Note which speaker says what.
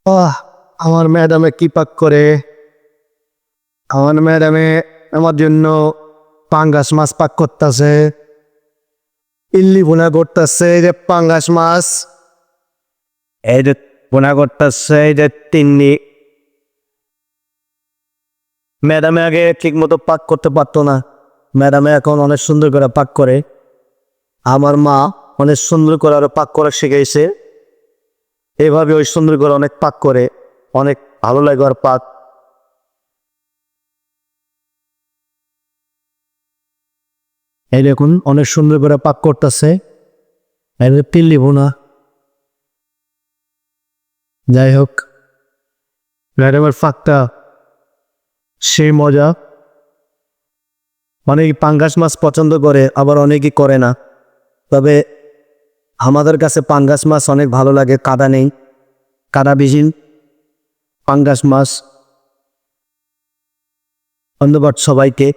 Speaker 1: আহ আমার ম্যাডামে কি পাক করে। আমার ম্যাডামে আমার জন্য পাঙ্গাস মাছ পাক করতেছে, ইল্লি ভুনা করতেছে, এই যে পাঙ্গাস মাছ, এই যে ভুনা করতেছে, এই যে তিন্নি। ম্যাডামে আগে ঠিক মতো পাক করতে পারতো না, ম্যাডামে এখন অনেক সুন্দর করে পাক করে। আমার মা অনেক সুন্দর করে আরো পাক করা শিখাইছে, এভাবে ওই সুন্দর করে অনেক পাক করে, অনেক ভালো লাগে আর পাক। এই দেখুন অনেক সুন্দর করে পাক করতেছে, তিল্লি ভুনা। যাই হোক, ম্যাডামের পাকটা সেই মজা। অনেকে পাঙ্গাস মাছ পছন্দ করে, আবার অনেকেই করে না। তবে আমাদের কাছে পাঙ্গাস মাছ অনেক ভালো লাগে, কাদা নেই, কাদাবিহীন পাঙ্গাস মাছ। ধন্যবাদ সবাইকে।